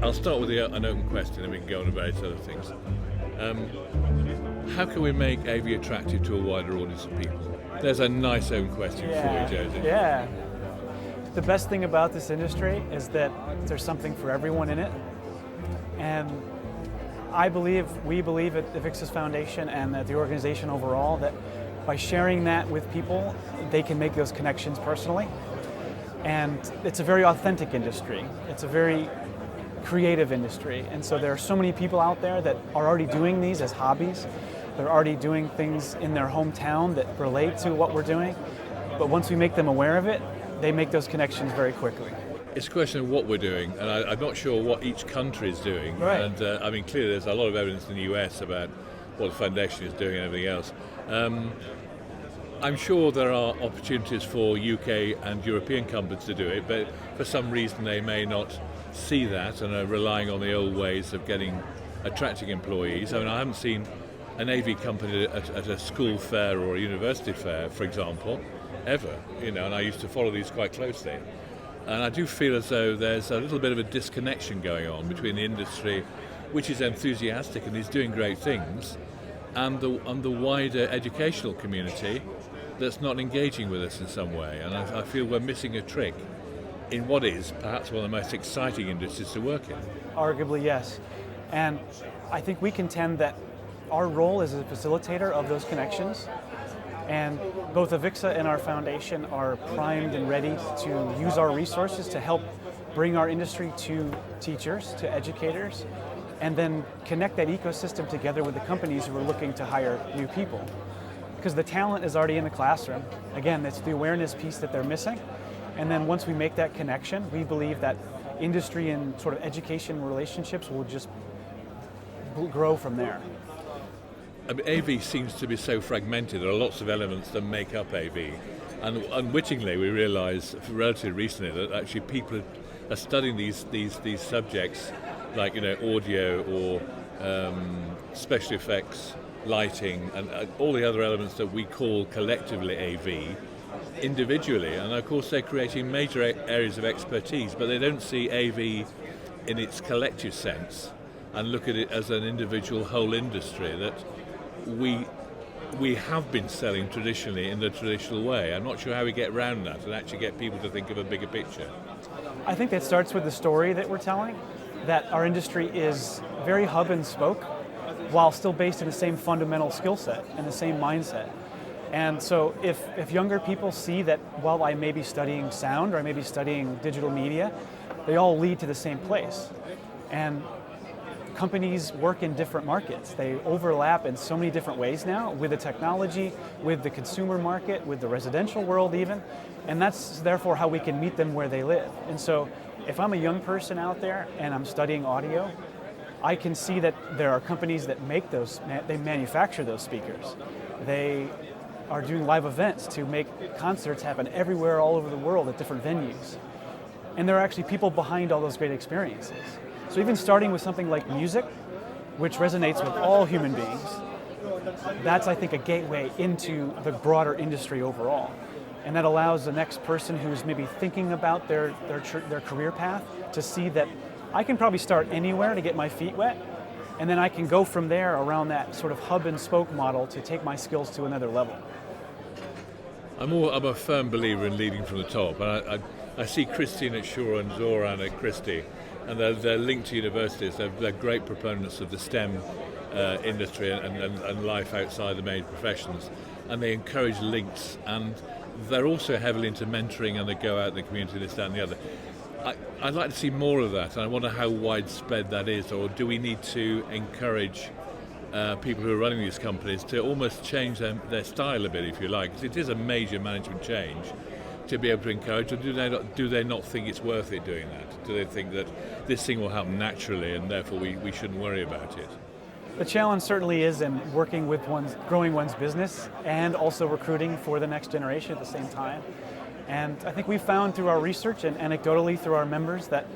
I'll start with an open question and we can go on to various other things. How can we make AV attractive to a wider audience of people? There's a nice open question for you, Joseph. Yeah. The best thing about this industry is that there's something for everyone in it. And we believe at the AVIXAs Foundation and at the organization overall that by sharing that with people, they can make those connections personally. And it's a very authentic industry. It's a very creative industry. And so there are so many people out there that are already doing these as hobbies. They're already doing things in their hometown that relate to what we're doing. But once we make them aware of it, they make those connections very quickly. It's a question of what we're doing, and I'm not sure what each country is doing. Right. And clearly there's a lot of evidence in the US about what the foundation is doing and everything else. I'm sure there are opportunities for UK and European companies to do it, but for some reason they may not see that and are relying on the old ways of attracting employees. I mean, I haven't seen an AV company at a school fair or a university fair, for example, ever, and I used to follow these quite closely. And I do feel as though there's a little bit of a disconnection going on between the industry, which is enthusiastic and is doing great things, and the wider educational community that's not engaging with us in some way. And I feel we're missing a trick in what is perhaps one of the most exciting industries to work in. Arguably, yes. And I think we contend that our role is a facilitator of those connections. And both AVIXA and our foundation are primed and ready to use our resources to help bring our industry to teachers, to educators, and then connect that ecosystem together with the companies who are looking to hire new people. Because the talent is already in the classroom. Again, it's the awareness piece that they're missing. And then once we make that connection, we believe that industry and sort of education relationships will just grow from there. I mean, AV seems to be so fragmented. There are lots of elements that make up AV. And unwittingly, we realised relatively recently that actually people are studying these subjects like audio or special effects, lighting, and all the other elements that we call collectively AV individually. And of course, they're creating major areas of expertise, but they don't see AV in its collective sense and look at it as an individual whole industry that we have been selling traditionally in the traditional way. I'm not sure how we get around that and actually get people to think of a bigger picture. I think that starts with the story that we're telling, that our industry is very hub and spoke while still based in the same fundamental skill set and the same mindset. And so if younger people see that while I may be studying sound or I may be studying digital media, they all lead to the same place. And companies work in different markets. They overlap in so many different ways now with the technology, with the consumer market, with the residential world even, and that's therefore how we can meet them where they live. And so if I'm a young person out there and I'm studying audio, I can see that there are companies that make those, they manufacture those speakers. They are doing live events to make concerts happen everywhere all over the world at different venues. And there are actually people behind all those great experiences. So even starting with something like music, which resonates with all human beings, that's, I think, a gateway into the broader industry overall. And that allows the next person who's maybe thinking about their career path to see that I can probably start anywhere to get my feet wet, and then I can go from there around that sort of hub and spoke model to take my skills to another level. I'm a firm believer in leading from the top. And I see Christine at Shaw and Zoran at Christie, and they're linked to universities. They're great proponents of the STEM industry and life outside the major professions, and they encourage links, and they're also heavily into mentoring, and they go out in the community, this, that and the other. I'd like to see more of that, and I wonder how widespread that is, or do we need to encourage people who are running these companies to almost change their style a bit, if you like, because it is a major management change to be able to encourage, or do they not think it's worth it doing that? Do they think that this thing will happen naturally and therefore we shouldn't worry about it? The challenge certainly is in working with growing one's business and also recruiting for the next generation at the same time. And I think we've found through our research and anecdotally through our members that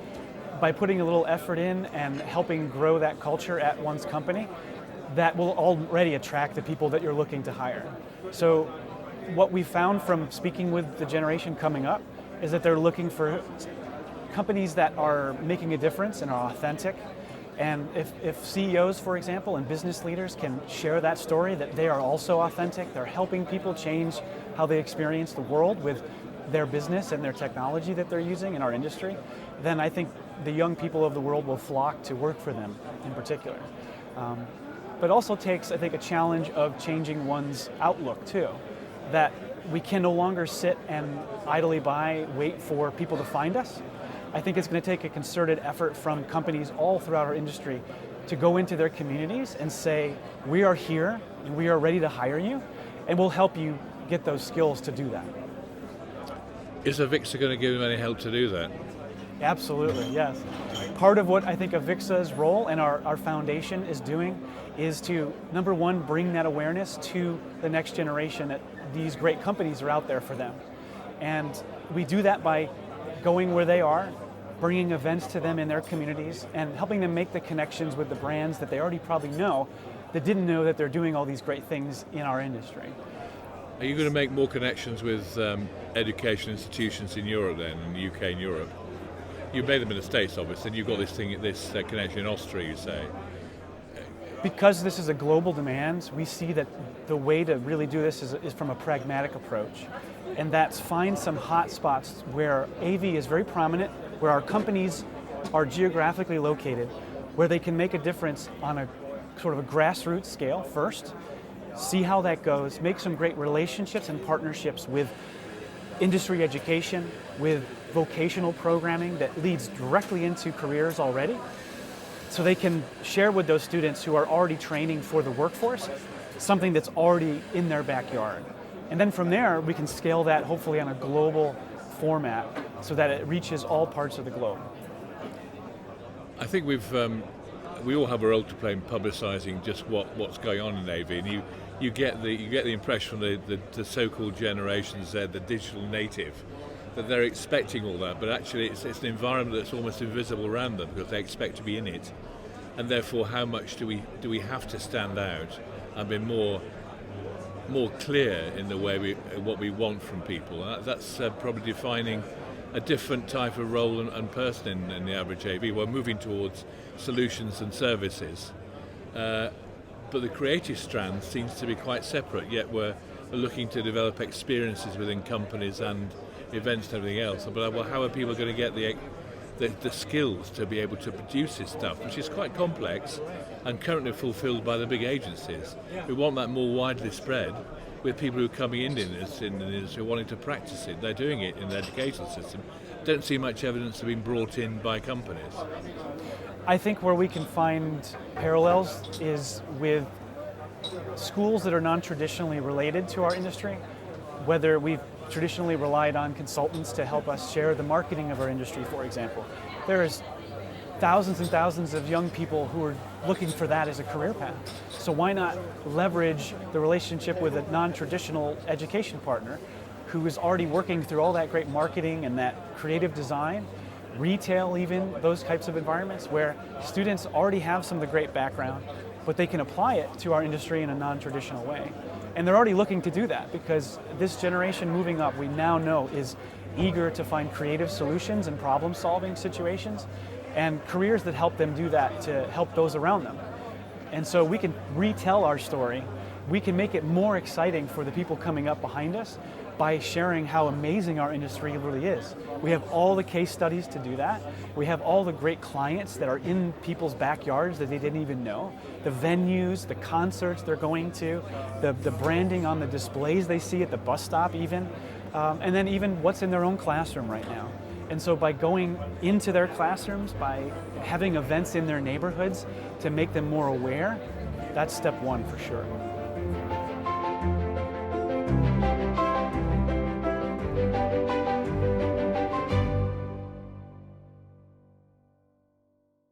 by putting a little effort in and helping grow that culture at one's company, that will already attract the people that you're looking to hire. So what we found from speaking with the generation coming up is that they're looking for companies that are making a difference and are authentic. And if CEOs, for example, and business leaders can share that story, that they are also authentic, they're helping people change how they experience the world with their business and their technology that they're using in our industry, then I think the young people of the world will flock to work for them in particular. But also takes, I think, a challenge of changing one's outlook too, that we can no longer sit and idly by, wait for people to find us. I think it's going to take a concerted effort from companies all throughout our industry to go into their communities and say, we are here and we are ready to hire you, and we'll help you get those skills to do that. Is AVIXA going to give them any help to do that? Absolutely, yes. Part of what I think AVIXA's role and our foundation is doing is to, number one, bring that awareness to the next generation that these great companies are out there for them. And we do that by going where they are, bringing events to them in their communities, and helping them make the connections with the brands that they already probably know that didn't know that they're doing all these great things in our industry. Are you going to make more connections with education institutions in Europe then, in the UK and Europe? You made them in the States, obviously, and you've got this connection in Austria, you say. Because this is a global demand, we see that the way to really do this is from a pragmatic approach. And that's find some hot spots where AV is very prominent, where our companies are geographically located, where they can make a difference on a sort of a grassroots scale first, see how that goes, make some great relationships and partnerships with industry education, with vocational programming that leads directly into careers already, so they can share with those students who are already training for the workforce something that's already in their backyard. And then from there, we can scale that hopefully on a global format so that it reaches all parts of the globe. I think we all have a role to play in publicising just what's going on in AV, and you get the impression from the so-called Generation Z, the digital native, that they're expecting all that, but actually it's an environment that's almost invisible around them because they expect to be in it, and therefore how much do we have to stand out and be more clear in the way what we want from people. That's probably defining a different type of role and person in the average AV. We're moving towards solutions and services, but the creative strand seems to be quite separate, yet we're looking to develop experiences within companies and events and everything else. But well, how are people going to get the skills to be able to produce this stuff, which is quite complex and currently fulfilled by the big agencies? We want that more widely spread with people who are coming in the industry wanting to practice it. They're doing it in the education system. Don't see much evidence of being brought in by companies. I think where we can find parallels is with schools that are non-traditionally related to our industry, whether we've traditionally relied on consultants to help us share the marketing of our industry, for example. There's thousands and thousands of young people who are looking for that as a career path. So why not leverage the relationship with a non-traditional education partner who is already working through all that great marketing and that creative design, retail even, those types of environments where students already have some of the great background, but they can apply it to our industry in a non-traditional way. And they're already looking to do that because this generation moving up, we now know, is eager to find creative solutions and problem-solving situations and careers that help them do that to help those around them. And so we can retell our story. We can make it more exciting for the people coming up behind us by sharing how amazing our industry really is. We have all the case studies to do that. We have all the great clients that are in people's backyards that they didn't even know. The venues, the concerts they're going to, the branding on the displays they see at the bus stop even, and then even what's in their own classroom right now. And so by going into their classrooms, by having events in their neighborhoods to make them more aware, that's step one for sure.